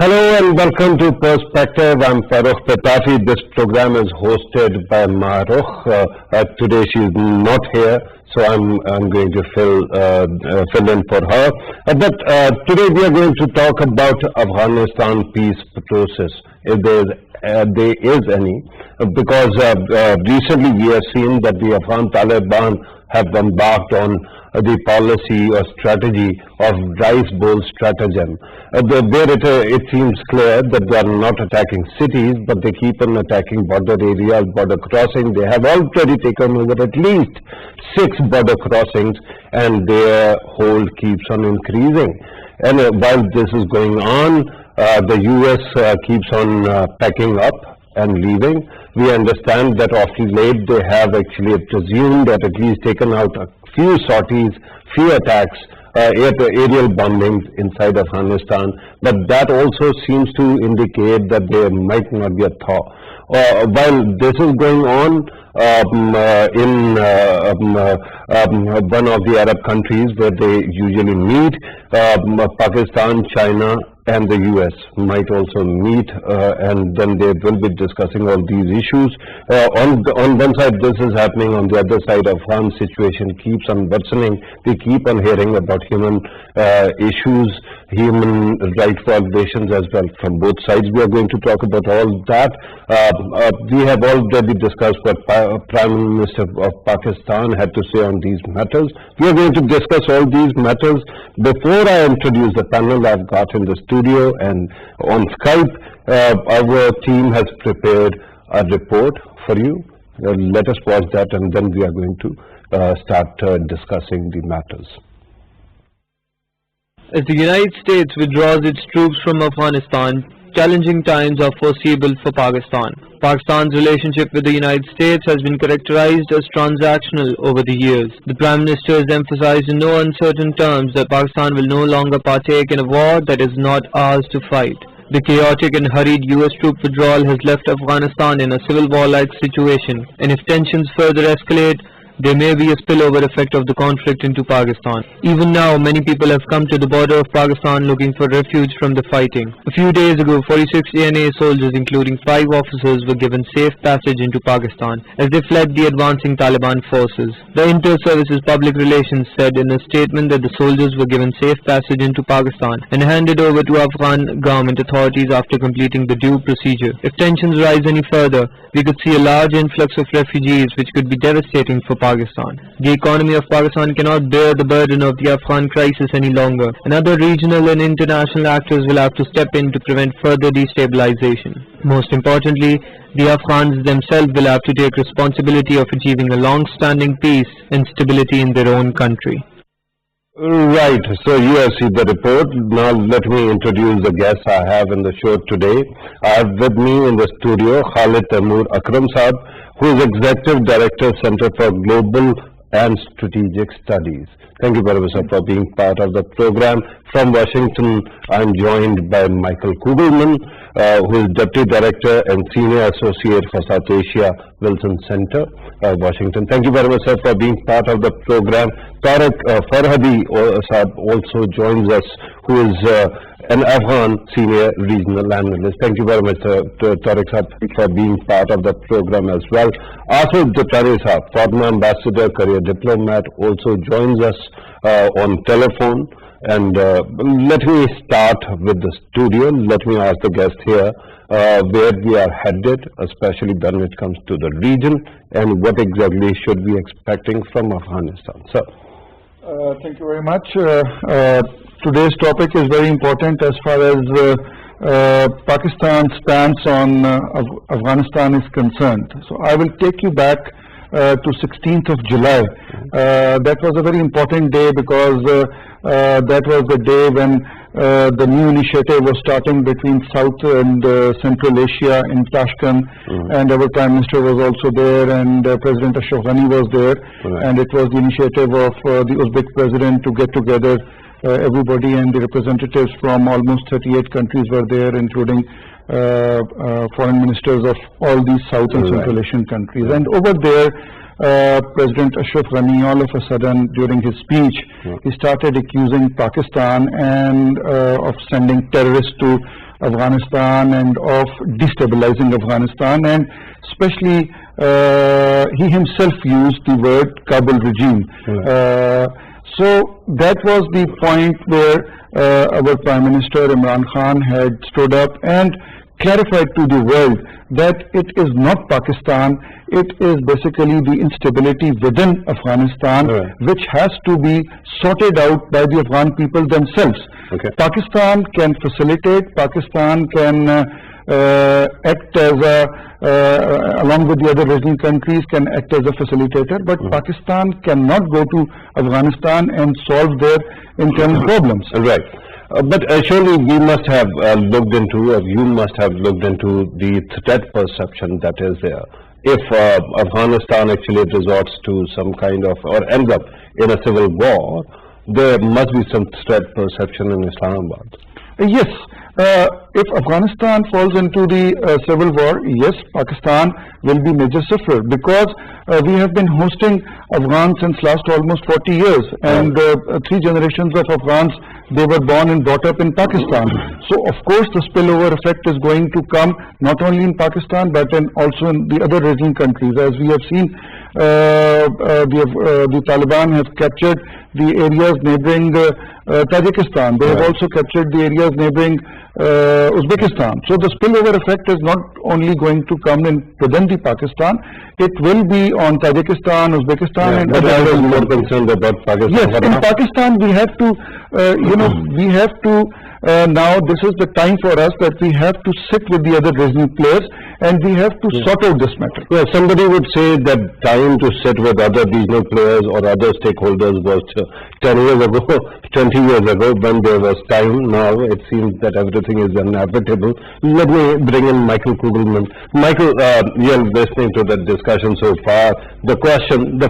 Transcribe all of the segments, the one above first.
Hello and welcome to Perspective. I'm Farrukh Pitafi. This program is hosted by Marukh. Today she's not here, so I'm going to fill in for her. But today we are going to talk about Afghanistan peace process, if there is any, because recently we have seen that the Afghan Taliban have embarked on the policy or strategy of rice bowl stratagem. It seems clear that they are not attacking cities, but they keep on attacking border areas, border crossings. They have already taken over at least 6 border crossings, and their hold keeps on increasing. And while this is going on, the US keeps on packing up and leaving. We understand that of late they have actually presumed that at least taken out a few sorties, few attacks, aerial bombings inside Afghanistan, but that also seems to indicate that there might not be a thaw. While this is going on in one of the Arab countries where they usually meet, Pakistan, China, and the US might also meet, and then they will be discussing all these issues. On one side this is happening, on the other side Afghan situation keeps on worsening. We keep on hearing about human issues, human rights violations as well from both sides. We are going to talk about all that. We have already discussed what Prime Minister of Pakistan had to say on these matters. We are going to discuss all these matters. Before I introduce the panel I've got in the studio and on Skype, our team has prepared a report for you. Let us watch that, and then we are going to start discussing the matters. As the United States withdraws its troops from Afghanistan, challenging times are foreseeable for Pakistan. Pakistan's relationship with the United States has been characterized as transactional over the years. The Prime Minister has emphasized in no uncertain terms that Pakistan will no longer partake in a war that is not ours to fight. The chaotic and hurried US troop withdrawal has left Afghanistan in a civil war-like situation, and if tensions further escalate, there may be a spillover effect of the conflict into Pakistan. Even now, many people have come to the border of Pakistan looking for refuge from the fighting. A few days ago, 46 ANA soldiers, including 5 officers, were given safe passage into Pakistan as they fled the advancing Taliban forces. The Inter-Services Public Relations said in a statement that the soldiers were given safe passage into Pakistan and handed over to Afghan government authorities after completing the due procedure. If tensions rise any further, we could see a large influx of refugees, which could be devastating for Pakistan. The economy of Pakistan cannot bear the burden of the Afghan crisis any longer, and other regional and international actors will have to step in to prevent further destabilization. Most importantly, the Afghans themselves will have to take responsibility of achieving a long-standing peace and stability in their own country. Right, so you have seen the report. Now let me introduce the guests I have in the show today. I have with me in the studio Khalid Taimur Akram Saab, who is Executive Director, Center for Global and Strategic Studies. Thank you very much, sir, for being part of the program. From Washington, I'm joined by Michael Kugelman, who is Deputy Director and Senior Associate for South Asia, Wilson Center, Washington. Thank you very much, sir, for being part of the program. Tariq Farhadi also joins us, who is an Afghan Senior Regional Analyst. Thank you very much, Tariq Saab, for being part of the program as well. Asif Duttari Saab, former Ambassador, career diplomat, also joins us on telephone. And let me start with the studio. Let me ask the guest here where we are headed, especially when it comes to the region, and what exactly should we be expecting from Afghanistan. So, thank you very much. Today's topic is very important as far as Pakistan's stance on Afghanistan is concerned. So I will take you back to 16th of July. That was a very important day because that was the day when the new initiative was starting between South and Central Asia in Tashkent, and our Prime Minister was also there, and President Ashraf Ghani was there, and it was the initiative of the Uzbek President to get together everybody, and the representatives from almost 38 countries were there, including foreign ministers of all these South and Central Asian countries. And over there, President Ashraf Ghani, all of a sudden during his speech, he started accusing Pakistan and of sending terrorists to Afghanistan and of destabilizing Afghanistan, and especially he himself used the word Kabul regime. So that was the point where our Prime Minister Imran Khan had stood up and clarified to the world that it is not Pakistan, it is basically the instability within Afghanistan, which has to be sorted out by the Afghan people themselves. Pakistan can facilitate, Pakistan can act as along with the other regional countries, can act as a facilitator, but Pakistan cannot go to Afghanistan and solve their internal problems. Right. But surely we must have looked into, or you must have looked into the threat perception that is there. If Afghanistan actually resorts to some kind of, or ends up in a civil war, there must be some threat perception in Islamabad. Yes. If Afghanistan falls into the civil war, yes, Pakistan will be major sufferer, because we have been hosting Afghans since last almost 40 years, and 3 generations of Afghans, they were born and brought up in Pakistan. So of course the spillover effect is going to come not only in Pakistan but also in the other regional countries. As we have seen, the Taliban have captured the areas neighboring Tajikistan. They have also captured the areas neighboring Uzbekistan. So the spillover effect is not only going to come in within the Pakistan, it will be on Tajikistan, Uzbekistan, and but I was more concerned about Pakistan. Yes, in Pakistan we have to, we have to, now this is the time for us that we have to sit with the other regional players and we have to sort out this matter. Yeah, somebody would say that time to sit with other regional players or other stakeholders was 10 years ago, 20 years ago, when there was time. Now it seems that everything is inevitable. Let me bring in Michael Kugelman. Michael, you're listening to the discussion so far. The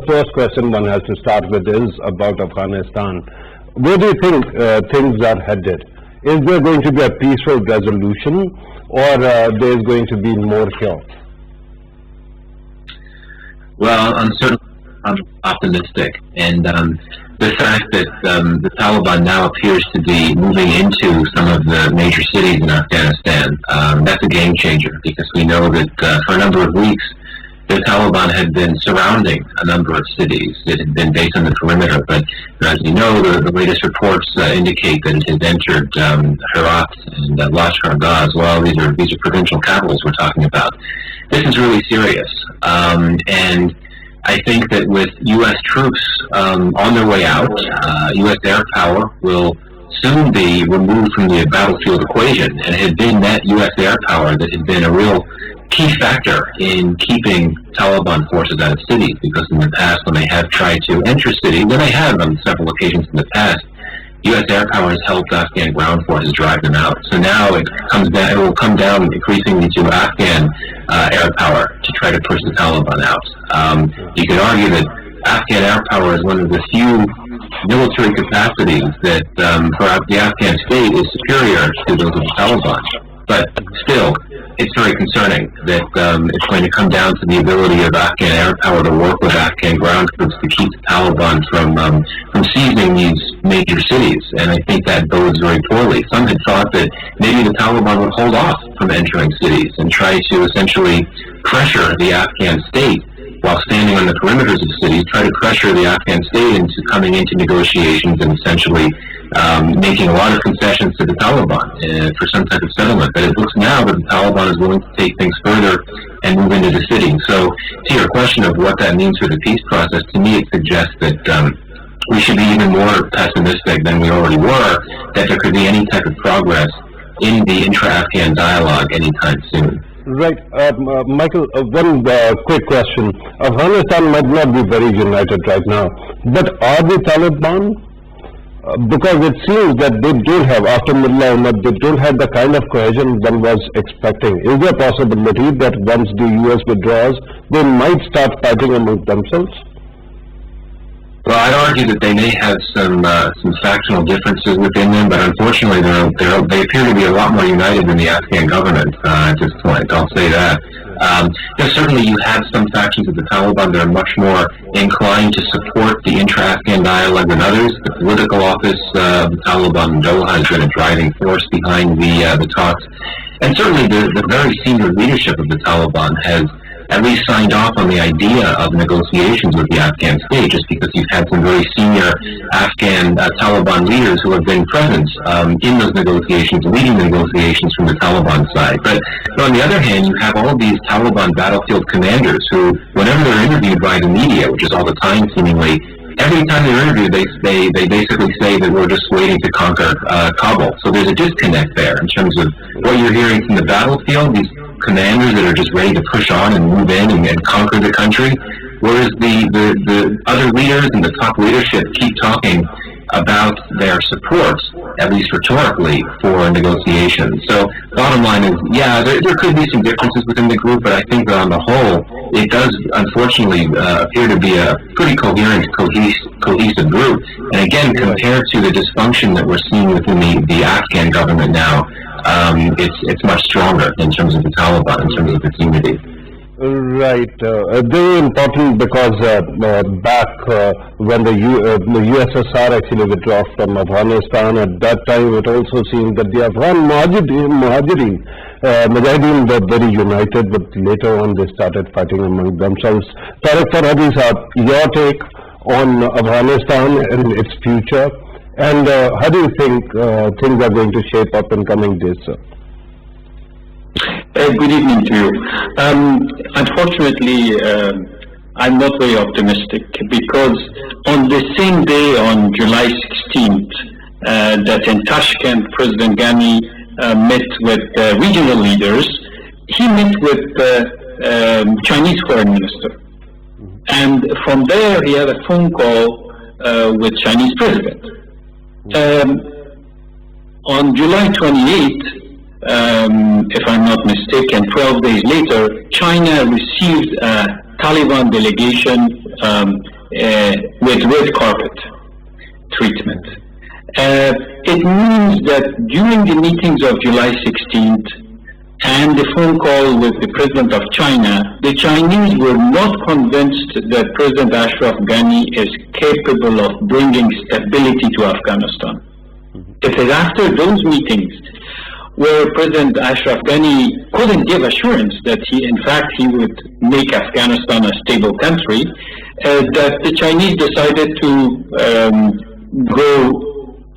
first question one has to start with is about Afghanistan. Where do you think things are headed? Is there going to be a peaceful resolution, or there is going to be more chaos? Well, I'm optimistic, and the fact that the Taliban now appears to be moving into some of the major cities in Afghanistan, that's a game changer, because we know that for a number of weeks the Taliban had been surrounding a number of cities. It had been based on the perimeter, but as you know, the latest reports indicate that it has entered Herat and Lashkar Gah as well. These are provincial capitals we're talking about. This is really serious, and I think that with U.S. troops on their way out, U.S. air power will soon be removed from the battlefield equation, and it had been that U.S. air power that had been a real key factor in keeping Taliban forces out of cities, because in the past, when they have tried to enter cities, and they have on several occasions in the past, U.S. air power has helped Afghan ground forces drive them out. So now it will come down increasingly to Afghan air power to try to push the Taliban out. You could argue that Afghan air power is one of the few military capacities that for the Afghan state is superior to those of the Taliban. But still, it's very concerning that it's going to come down to the ability of Afghan air power to work with Afghan ground troops to keep the Taliban from seizing these major cities, and I think that bodes very poorly. Some had thought that maybe the Taliban would hold off from entering cities and try to essentially pressure the Afghan state while standing on the perimeters of cities, try to pressure the Afghan state into coming into negotiations and essentially making a lot of concessions to the Taliban for some type of settlement. But it looks now that the Taliban is willing to take things further and move into the city. So to your question of what that means for the peace process, to me it suggests that we should be even more pessimistic than we already were, that there could be any type of progress in the intra-Afghan dialogue anytime soon. Right. Michael, one quick question. Afghanistan might not be very united right now, but are the Taliban? Because it seems that they don't have, after Mullah Ahmad, they don't have the kind of cohesion one was expecting. Is there a possibility that once the US withdraws, they might start fighting among themselves? Well, I'd argue that they may have some factional differences within them, but unfortunately they appear to be a lot more united than the Afghan government at this point. I'll say that. Certainly you have some factions of the Taliban that are much more inclined to support the intra-Afghan dialogue than others. The political office of the Taliban in Doha has been a driving force behind the talks. And certainly the very senior leadership of the Taliban has at least signed off on the idea of negotiations with the Afghan state, just because you've had some very senior Afghan Taliban leaders who have been present in those negotiations, leading the negotiations from the Taliban side. But on the other hand, you have all of these Taliban battlefield commanders who, whenever they're interviewed by the media, which is all the time seemingly, every time they're interviewed, they basically say that we're just waiting to conquer Kabul. So there's a disconnect there in terms of what you're hearing from the battlefield, these commanders that are just ready to push on and move in and conquer the country, whereas the other leaders and the top leadership keep talking about their support, at least rhetorically, for negotiations. So bottom line is, yeah, there could be some differences within the group, but I think that on the whole, it does unfortunately appear to be a pretty coherent, cohesive group. And again, compared to the dysfunction that we're seeing within the Afghan government now, it's much stronger in terms of the Taliban, in terms of its unity. Right. Very important because back when the USSR actually withdrew from Afghanistan, at that time it also seemed that the Afghan Mujahideen were very united, but later on they started fighting among themselves. Farrukh Sahab, your take on Afghanistan and its future, and how do you think things are going to shape up in coming days, sir? Good evening to you. Unfortunately, I'm not very optimistic because on the same day, on July 16th, that in Tashkent, President Ghani met with regional leaders. He met with Chinese foreign minister. And from there, he had a phone call with Chinese president. On July 28th, if I'm not mistaken, 12 days later, China received a Taliban delegation with red carpet treatment. It means that during the meetings of July 16th and the phone call with the President of China, the Chinese were not convinced that President Ashraf Ghani is capable of bringing stability to Afghanistan. It is after those meetings where President Ashraf Ghani couldn't give assurance that he would make Afghanistan a stable country, that the Chinese decided to go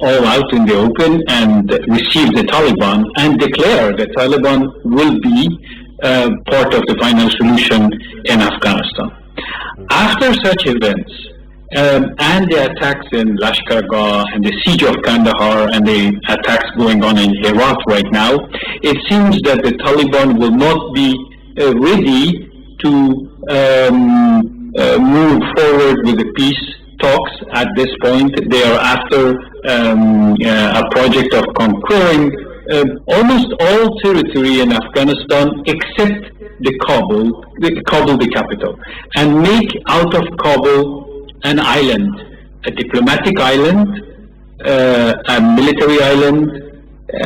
all out in the open and receive the Taliban and declare the Taliban will be part of the final solution in Afghanistan. After such events, and the attacks in Lashkargah and the siege of Kandahar and the attacks going on in Herat right now, it seems that the Taliban will not be ready to move forward with the peace talks at this point. They are after a project of conquering almost all territory in Afghanistan except Kabul, the capital, and make out of Kabul an island, a diplomatic island, a military island,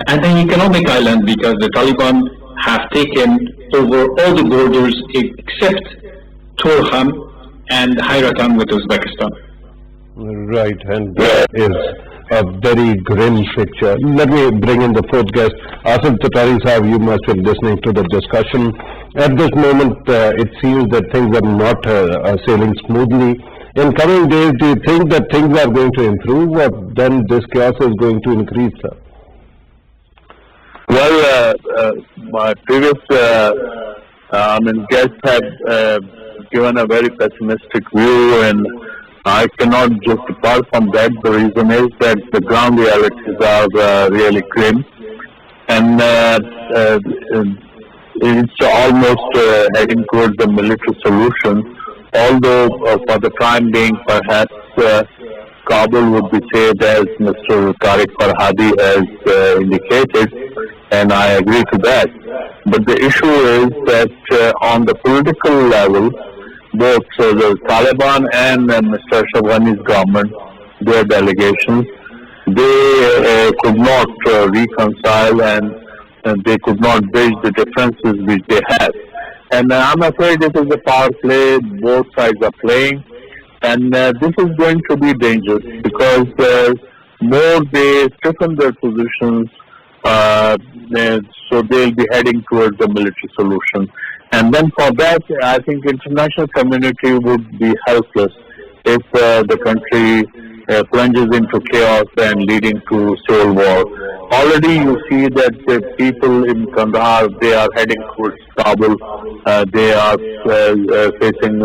and an economic island, because the Taliban have taken over all the borders except Torkham and Hayratan with Uzbekistan. Right, and that is a very grim picture. Let me bring in the fourth guest. Asif Tatari Sahab, you must be listening to the discussion. At this moment, it seems that things are not sailing smoothly. In coming days, do you think that things are going to improve, or then this chaos is going to increase, sir? Well, my previous guest had given a very pessimistic view, and I cannot just depart from that. The reason is that the ground realities are really grim, and it's almost heading towards the military solution. Although for the time being, perhaps Kabul would be saved, as Mr. Tariq Farhadi has indicated, and I agree to that. But the issue is that on the political level, both the Taliban and Mr. Ashraf Ghani's government, their delegations, they could not reconcile, and they could not bridge the differences which they had. And I'm afraid it is a power play both sides are playing. And this is going to be dangerous because more they strengthen their positions, so they'll be heading towards a military solution. And then for that, I think international community would be helpless if the country plunges into chaos and leading to civil war. Already you see that the people in Kandahar, they are heading towards Kabul. They are facing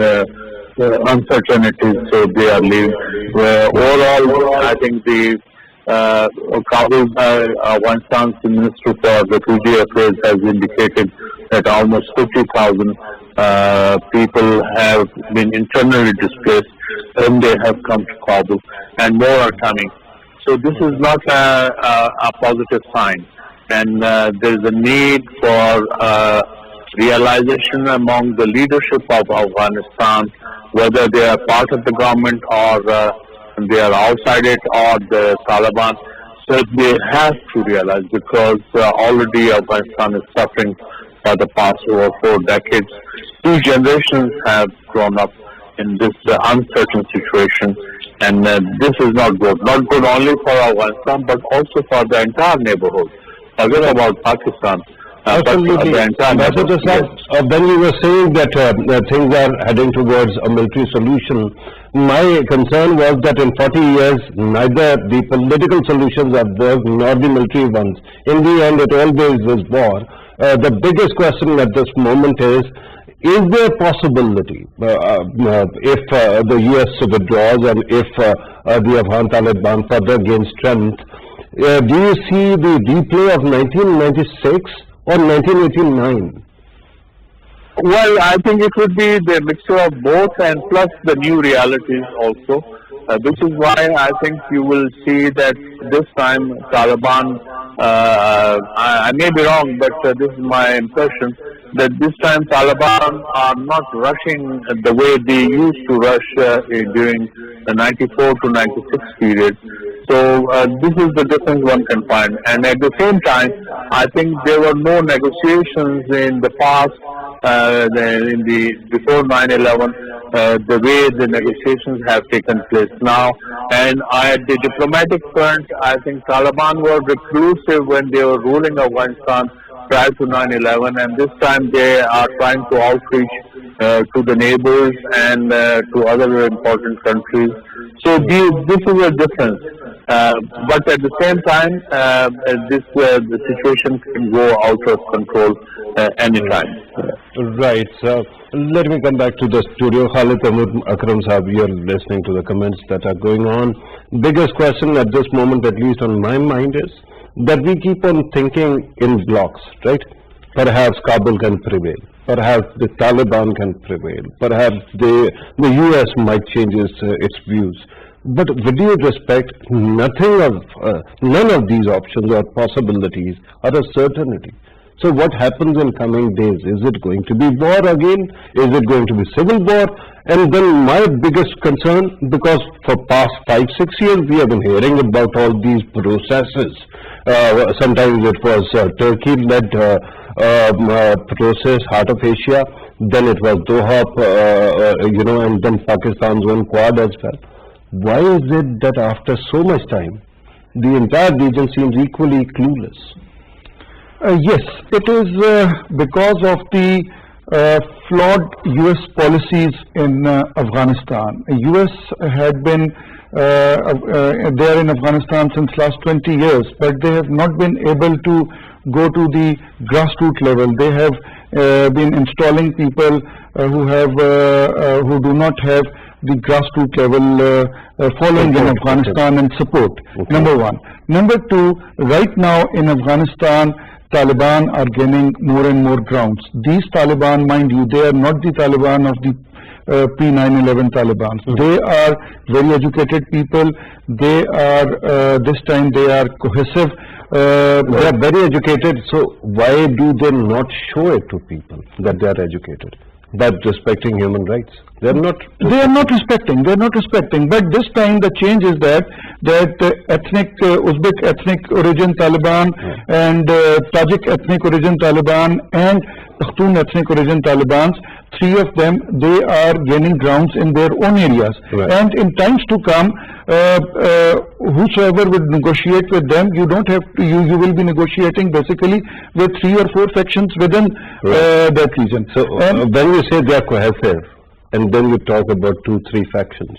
uncertainties, so they are leaving. Overall, I think the Kabul, Afghanistan's Minister for Refugee Affairs has indicated that almost 50,000 people have been internally displaced when they have come to Kabul, and more are coming. So this is not a positive sign, and there is a need for realization among the leadership of Afghanistan, whether they are part of the government or they are outside it or the Taliban. So they have to realize, because already Afghanistan is suffering for the past over 4 decades. 2 generations have grown up in this uncertain situation, and this is not good. Not good only for Afghanistan, but also for the entire neighborhood. Forget about Pakistan. Absolutely. Ambassador Saab, when you were saying that things are heading towards a military solution, my concern was that in 40 years, neither the political solutions have worked nor the military ones. In the end, it always is war. The biggest question at this moment is there a possibility, if the US withdraws and if the Afghan Taliban further gains strength, do you see the replay of 1996 or 1989? Well, I think it would be the mixture of both, and plus the new realities also. This is why I think you will see that this time Taliban, I may be wrong, but this is my impression, that this time Taliban are not rushing the way they used to rush during the 94 to 96 period. So this is the difference one can find. And at the same time, I think there were no negotiations in the past, before 9/11, the way the negotiations have taken place now. And at the diplomatic front, I think Taliban were reclusive when they were ruling Afghanistan prior to 9/11, and this time they are trying to outreach to the neighbors and to other important countries. So this is a difference. But at the same time, the situation can go out of control anytime. Right. So let me come back to the studio. Khalid Akram Saab, you're listening to the comments that are going on. Biggest question at this moment, at least on my mind, is that we keep on thinking in blocks, right? Perhaps Kabul can prevail. Perhaps the Taliban can prevail. Perhaps the US might change its views. But with due respect, none of these options or possibilities are a certainty. So what happens in coming days? Is it going to be war again? Is it going to be civil war? And then my biggest concern, because for past 5-6 years we have been hearing about all these processes. Sometimes it was Turkey-led process, Heart of Asia. Then it was Doha, and then Pakistan's own Quad as well. Why is it that after so much time, the entire region seems equally clueless? Yes, it is because of the flawed US policies in Afghanistan. US had been there in Afghanistan since last 20 years, but they have not been able to go to the grassroots level. They have been installing people who do not have the grassroots level following in Afghanistan and support. Okay. Number one. Number two, right now in Afghanistan, Taliban are gaining more and more grounds. These Taliban, mind you, they are not the Taliban of the pre-9/11 Taliban. They are very educated people. They are, this time they are cohesive. They are very educated, so why do they not show it to people that they are educated? But respecting human rights. They are not respecting. But this time the change is that ethnic Uzbek ethnic origin Taliban and Tajik ethnic origin Taliban and Pakhtun ethnic origin Taliban, 3 of them, they are gaining grounds in their own areas. Right. And in times to come, whosoever would negotiate with them, you don't have to, you will be negotiating basically with 3 or 4 factions within that region. So when you say they are cohesive, and then you talk about 2-3 factions,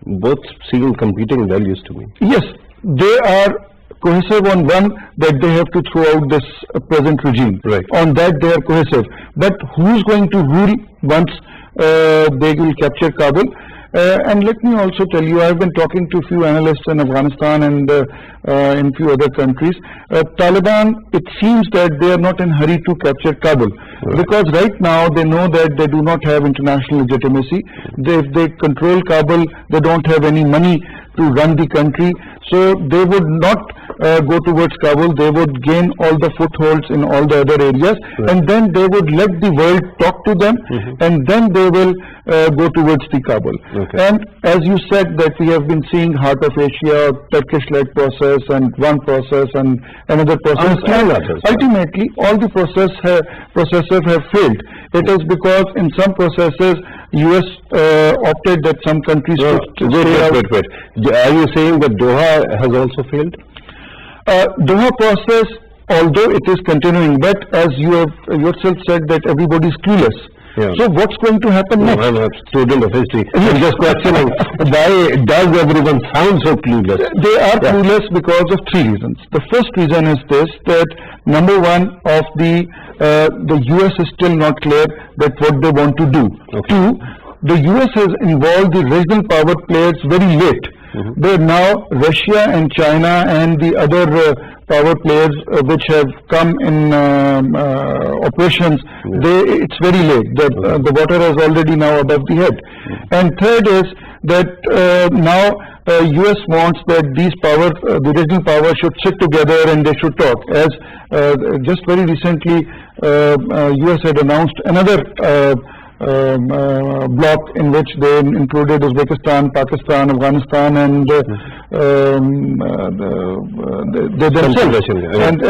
both seem competing values to me. Yes, they are cohesive on one, that they have to throw out this present regime. Right. On that they are cohesive. But who's going to rule once they will capture Kabul? And let me also tell you, I've been talking to a few analysts in Afghanistan and in few other countries. Taliban, it seems that they are not in a hurry to capture Kabul. Right. Because right now they know that they do not have international legitimacy. If they control Kabul, they don't have any money to run the country. So they would not go towards Kabul. They would gain all the footholds in all the other areas. Right. And then they would let the world talk to them. And then they will go towards the Kabul. Okay. And as you said that we have been seeing Heart of Asia, Turkish-led process and one process and another process. And ultimately, all the processes have failed. It is because in some processes, US opted that some countries should stay out. Wait. Are you saying that Doha has also failed? Doha process, although it is continuing, but as you have yourself said that everybody is clueless. Yeah. So what's going to happen next? I'm a student of history. I'm just questioning, why does everyone sound so clueless? They are clueless because of 3 reasons. The first reason is this, that number one, of the US is still not clear that what they want to do. Okay. 2, the US has involved the regional power players very late. But now Russia and China and the other power players which have come in operations, it's very late. The water is already now above the head. And third is that now US wants that these the regional power should sit together and they should talk. As just very recently, US had announced another bloc in which they included Uzbekistan, Pakistan, Afghanistan, and they themselves. And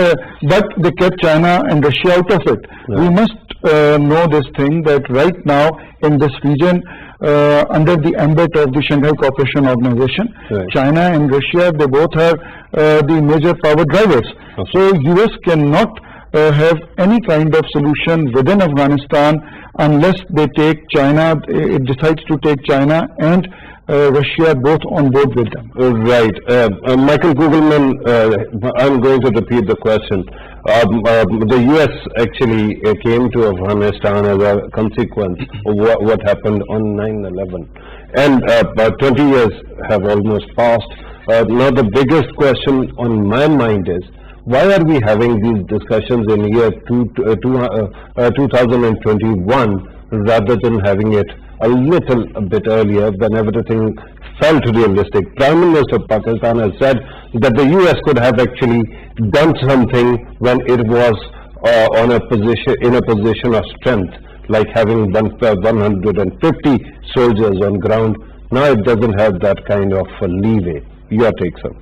but they kept China and Russia out of it. We must know this thing, that right now in this region, under the ambit of the Shanghai Cooperation Organization, China and Russia, they both are the major power drivers. So US cannot have any kind of solution within Afghanistan unless they take China, it decides to take China and Russia both on board with them. Right. Michael Kugelman, I'm going to repeat the question. The US actually came to Afghanistan as a consequence of what happened on 9/11. And 20 years have almost passed. Now the biggest question on my mind is, why are we having these discussions in year 2021 rather than having it a little bit earlier when everything felt realistic? Prime Minister of Pakistan has said that the US could have actually done something when it was in a position of strength, like having 150 soldiers on ground. Now it doesn't have that kind of leeway. Your take, sir.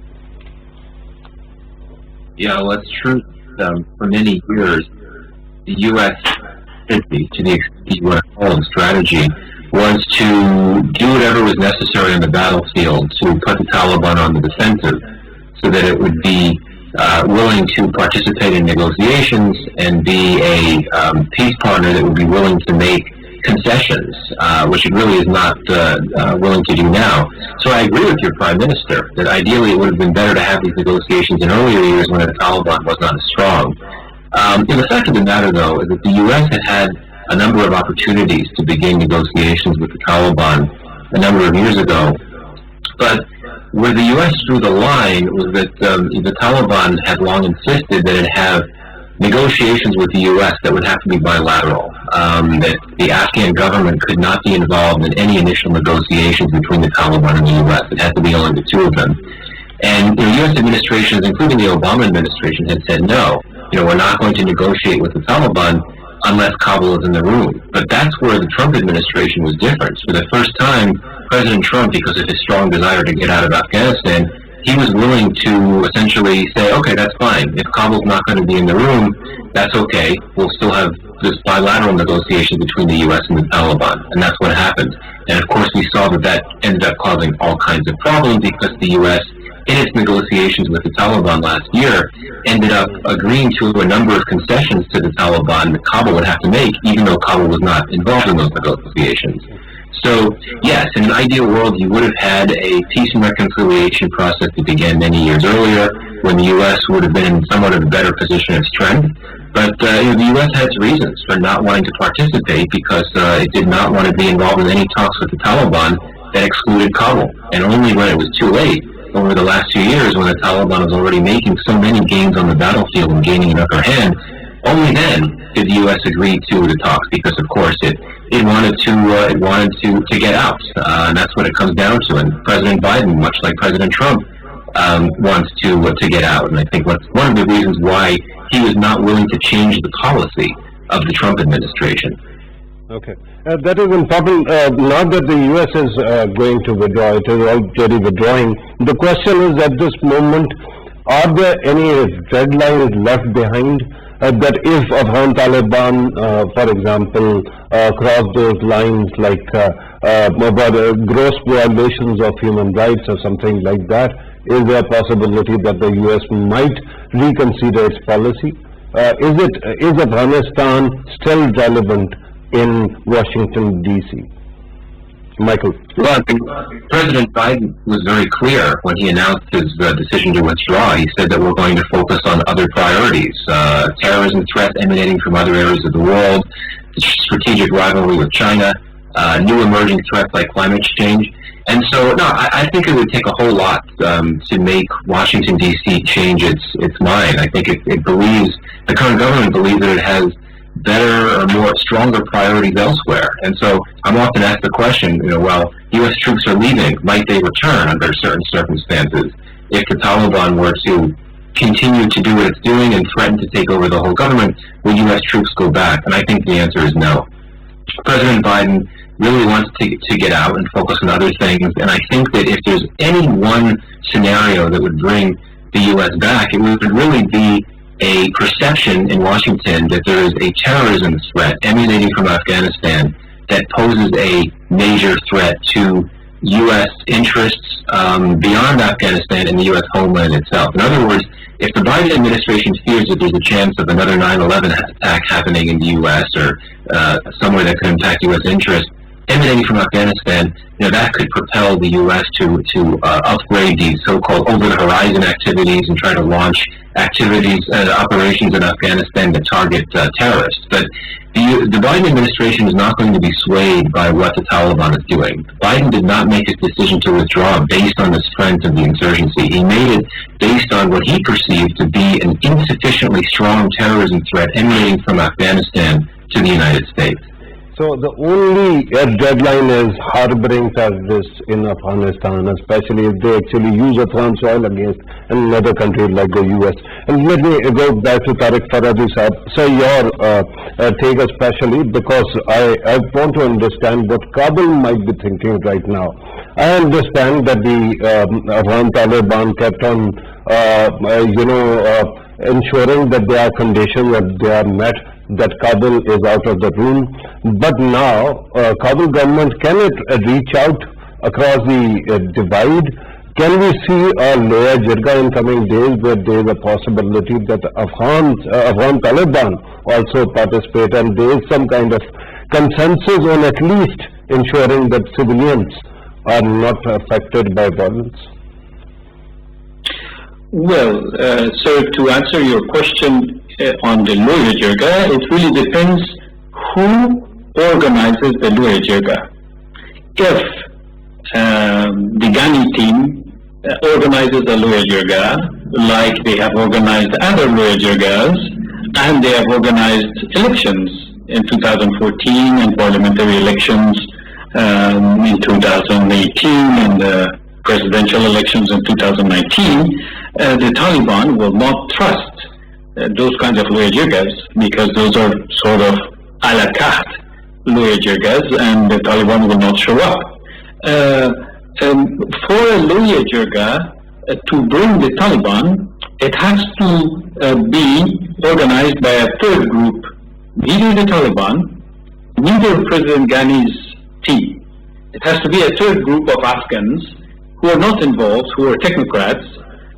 Yeah, well, it's true. For many years, the U.S. strategy, to the extent you want to call it strategy, was to do whatever was necessary on the battlefield to put the Taliban on the defensive, so that it would be willing to participate in negotiations and be a peace partner that would be willing to make concessions, which it really is not willing to do now. So I agree with your Prime Minister that ideally it would have been better to have these negotiations in earlier years when the Taliban was not as strong. The fact of the matter, though, is that the U.S. had a number of opportunities to begin negotiations with the Taliban a number of years ago. But where the U.S. drew the line was that the Taliban had long insisted that it have negotiations with the U.S. that would have to be bilateral, that the Afghan government could not be involved in any initial negotiations between the Taliban and the U.S. It had to be only the 2 of them. And U.S. administrations, including the Obama administration, had said, no, we're not going to negotiate with the Taliban unless Kabul is in the room. But that's where the Trump administration was different. For the first time, President Trump, because of his strong desire to get out of Afghanistan, he was willing to essentially say, okay, that's fine. If Kabul's not going to be in the room, that's okay. We'll still have this bilateral negotiation between the U.S. and the Taliban, and that's what happened. And of course, we saw that that ended up causing all kinds of problems because the U.S., in its negotiations with the Taliban last year, ended up agreeing to a number of concessions to the Taliban that Kabul would have to make, even though Kabul was not involved in those negotiations. So, yes, in an ideal world, you would have had a peace and reconciliation process that began many years earlier, when the U.S. would have been in somewhat of a better position of strength. But the U.S. had its reasons for not wanting to participate because it did not want to be involved in any talks with the Taliban that excluded Kabul. And only when it was too late, over the last few years, when the Taliban was already making so many gains on the battlefield and gaining an upper hand, only then did the U.S. agree to the talks, because of course it wanted to get out, and that's what it comes down to. And President Biden, much like President Trump, wants to get out, and I think that's one of the reasons why he was not willing to change the policy of the Trump administration. Okay. That is important. Not that the U.S. is going to withdraw, it is already withdrawing. The question is, at this moment, are there any red lines left behind that if Afghan Taliban, for example, cross those lines like gross violations of human rights or something like that, is there a possibility that the U.S. might reconsider its policy? Is Afghanistan still relevant in Washington, D.C.? Michael. Well, I think President Biden was very clear when he announced his decision to withdraw. He said that we're going to focus on other priorities, terrorism threats emanating from other areas of the world, strategic rivalry with China, new emerging threats like climate change. And so, no, I think it would take a whole lot to make Washington, D.C. change its mind. I think it believes, the current government believes that it has better or more stronger priorities elsewhere. And so I'm often asked the question, well, U.S. troops are leaving. Might they return under certain circumstances? If the Taliban were to continue to do what it's doing and threaten to take over the whole government, would U.S. troops go back? And I think the answer is no. President Biden really wants to get out and focus on other things. And I think that if there's any one scenario that would bring the U.S. back, it would really be a perception in Washington that there is a terrorism threat emanating from Afghanistan that poses a major threat to U.S. interests beyond Afghanistan and the U.S. homeland itself. In other words, if the Biden administration fears that there's a chance of another 9/11 attack happening in the U.S. or somewhere that could impact U.S. interests emanating from Afghanistan, that could propel the U.S. to upgrade these so-called over-the-horizon activities and try to launch activities and operations in Afghanistan that target terrorists. But the Biden administration is not going to be swayed by what the Taliban is doing. Biden did not make his decision to withdraw based on the strength of the insurgency. He made it based on what he perceived to be an insufficiently strong terrorism threat emanating from Afghanistan to the United States. So the only deadline is harboring terrorists in Afghanistan, especially if they actually use Afghan soil against another country like the U.S. And let me go back to Tariq Farrukh sahab. So your take especially, because I want to understand what Kabul might be thinking right now. I understand that the Afghan Taliban kept on, ensuring that there are conditions that they are met, that Kabul is out of the room. But now, Kabul government, can it reach out across the divide? Can we see a lower jirga in coming days where there is a possibility that Afghan Taliban also participate, and there is some kind of consensus on at least ensuring that civilians are not affected by violence? Well, so to answer your question on the lower jirga, it really depends who organizes the lower jirga. If the Ghani team organizes a lower jirga, like they have organized other lower jirgas, and they have organized elections in 2014 and parliamentary elections in 2018 and the presidential elections in 2019, the Taliban will not trust those kinds of lower jirgas, because those are sort of a la carte lower jirgas, and the Taliban will not show up. For a lower jirga, to bring the Taliban, it has to be organized by a third group, neither the Taliban, neither President Ghani's team. It has to be a third group of Afghans who are not involved, who are technocrats,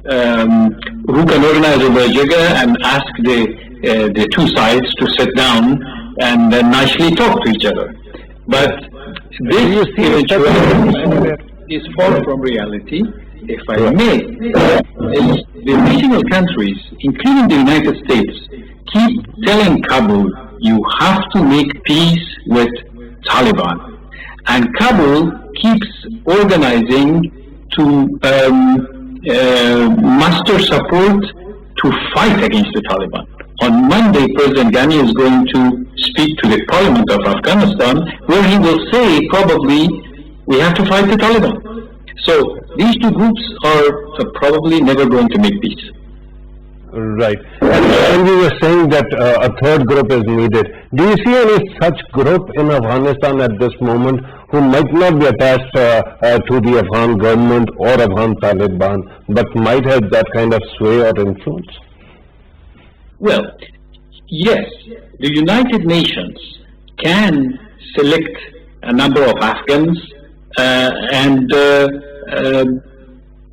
who can organize over a jigger and ask the two sides to sit down and nicely talk to each other. But this eventuality is far from reality. If I may, the regional countries, including the United States, keep telling Kabul, you have to make peace with Taliban. And Kabul keeps organizing to muster support to fight against the Taliban. On Monday, President Ghani is going to speak to the Parliament of Afghanistan, where he will say, probably, we have to fight the Taliban. So these two groups are probably never going to make peace. Right. And you were saying that a third group is needed. Do you see any such group in Afghanistan at this moment who might not be attached to the Afghan government or Afghan Taliban, but might have that kind of sway or influence? Well, yes, the United Nations can select a number of Afghans and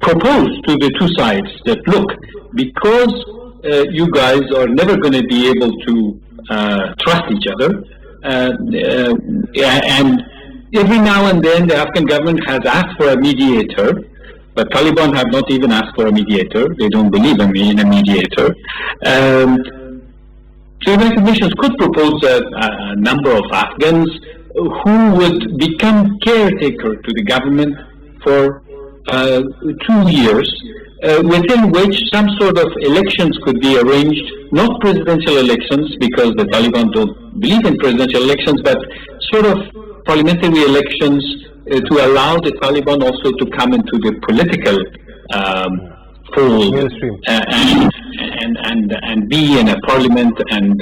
propose to the two sides that, look, because you guys are never going to be able to trust each other, and every now and then the Afghan government has asked for a mediator, but Taliban have not even asked for a mediator. They don't believe in a mediator. The United Nations could propose a number of Afghans who would become caretaker to the government for 2 years, within which some sort of elections could be arranged, not presidential elections, because the Taliban don't believe in presidential elections, but sort of parliamentary elections to allow the Taliban also to come into the political fold and be in a parliament and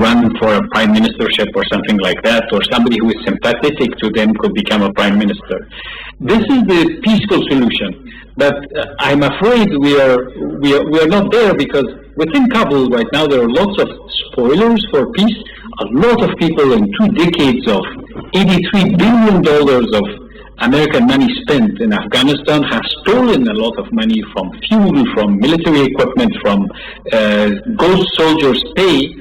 run for a prime ministership or something like that, or somebody who is sympathetic to them could become a prime minister. This is the peaceful solution, but I'm afraid we are not there, because within Kabul right now there are lots of spoilers for peace. A lot of people in 2 decades of $83 billion of American money spent in Afghanistan have stolen a lot of money from fuel, from military equipment, from ghost soldiers' pay.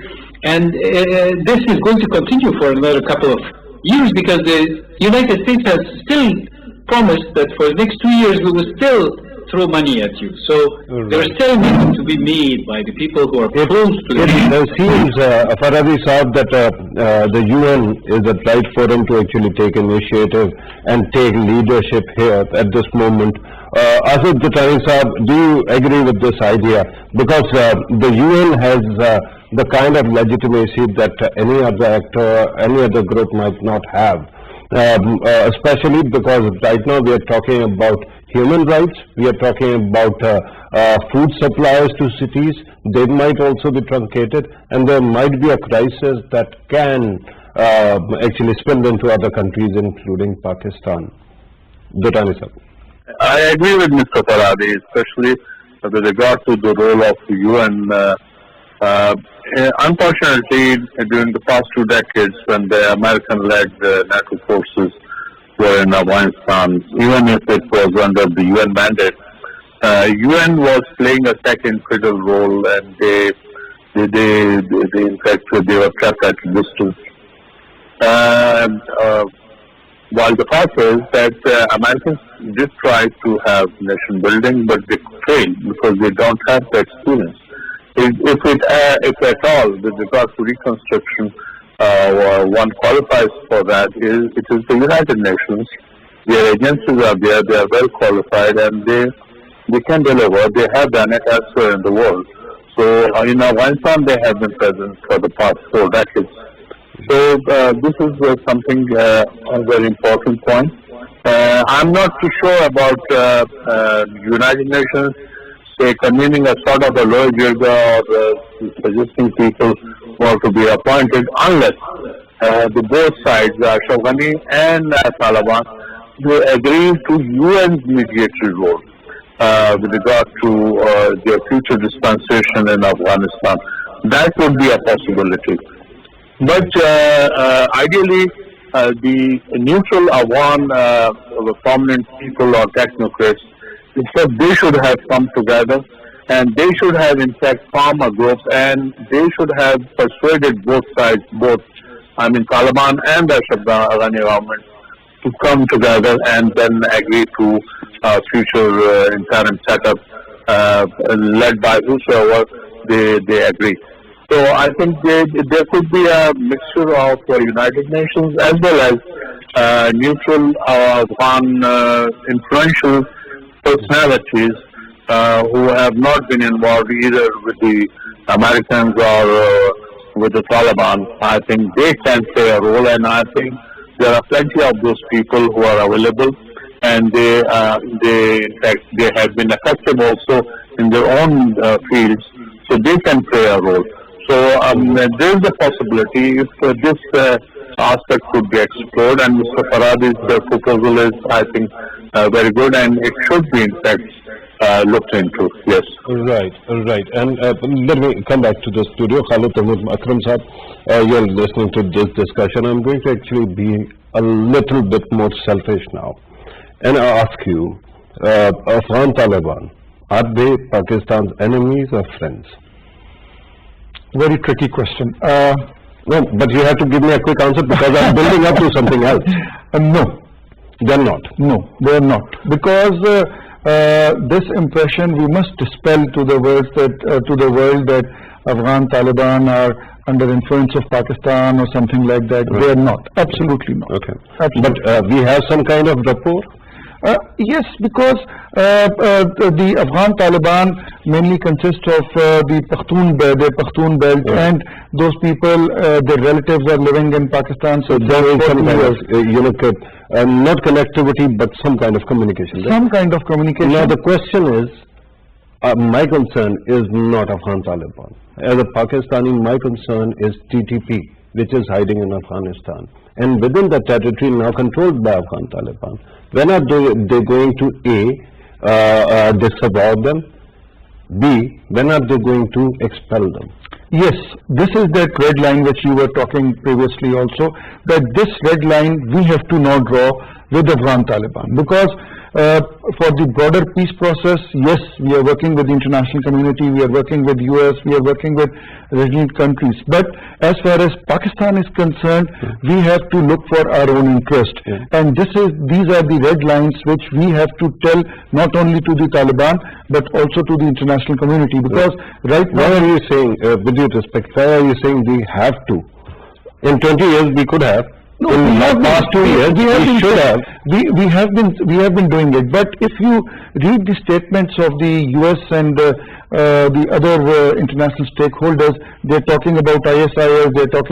And this is going to continue for another couple of years, because the United States has still promised that for the next 2 years we will still throw money at you. So there's still money to be made by the people who are close to the It seems, Farrukh Saab, that the UN is the right forum to actually take initiative and take leadership here at this moment. Asad Butani Saab, do you agree with this idea? Because the UN has the kind of legitimacy that any other actor, any other group might not have. Especially because right now we are talking about human rights, we are talking about food supplies to cities. They might also be truncated, and there might be a crisis that can actually spill into other countries, including Pakistan. Butani sir. I agree with Mr. Faradi, especially with regard to the role of the UN. Unfortunately, during the past 2 decades, when the American-led NATO forces were in Afghanistan, even if it was under the UN mandate, UN was playing a second fiddle role, and they in fact, they were kept at a distance. While the fact is that Americans did try to have nation building, but they failed because they don't have the experience. If at all, with regard to reconstruction, one qualifies for that, it is the United Nations. Their agencies are there, they are well qualified, and they can deliver. They have done it elsewhere in the world. So in Afghanistan, they have been present for the past 4 decades. So this is something, a very important point. I'm not too sure about United Nations convening a sort of a low jirga or suggesting people who are to be appointed, unless the both sides, Ashraf Ghani and Taliban, they agree to UN's mediatory role. with regard to their future dispensation in Afghanistan. That would be a possibility. But ideally, the neutral Afghan prominent people or technocrats, they should have come together, and they should have in fact formed a group, and they should have persuaded both sides, Taliban and the Ashraf Ghani government, to come together and then agree to a future interim setup led by whosoever they agree. So I think there could be a mixture of United Nations as well as neutral Afghan influential personalities who have not been involved either with the Americans or with the Taliban. I think they can play a role, and I think there are plenty of those people who are available, and they have been effective also in their own fields, so they can play a role. So there is a possibility if this aspect could be explored, and Mr. Farhadi's proposal is, I think, very good, and it should be in fact looked into. Yes. Right. And let me come back to the studio. Khalid Akram Saab, you're listening to this discussion. I'm going to actually be a little bit more selfish now, and I ask you, Afghan Taliban, are they Pakistan's enemies or friends? Very tricky question. No, but you have to give me a quick answer because I'm building up to something else. No, they're not. No, they're not. Because this impression we must dispel to the world that Afghan Taliban are under influence of Pakistan or something like that. Right. They are not. Absolutely not. Okay. Absolutely. But we have some kind of rapport. Yes, because the Afghan Taliban mainly consists of the Pakhtun belt, and those people, their relatives are living in Pakistan. So there is some kind of, not connectivity, but some kind of communication. Right? Some kind of communication. Now the question is, my concern is not Afghan Taliban. As a Pakistani, my concern is TTP, which is hiding in Afghanistan. And within the territory now controlled by Afghan Taliban, when are they going to A, disavow them, B, when are they going to expel them? Yes, this is that red line which you were talking previously also, that this red line we have to now draw with Afghan Taliban, because for the broader peace process, yes, we are working with the international community, we are working with US, we are working with regional countries, but as far as Pakistan is concerned, we have to look for our own interest, and these are the red lines which we have to tell not only to the Taliban but also to the international community, because right now, why are you saying, with due respect, why are you saying we have to? In 20 years we could have. No, in the past 2 years, we should have. We have been doing it. But if you read the statements of the US and the other international stakeholders, they're talking about ISIS, they're talking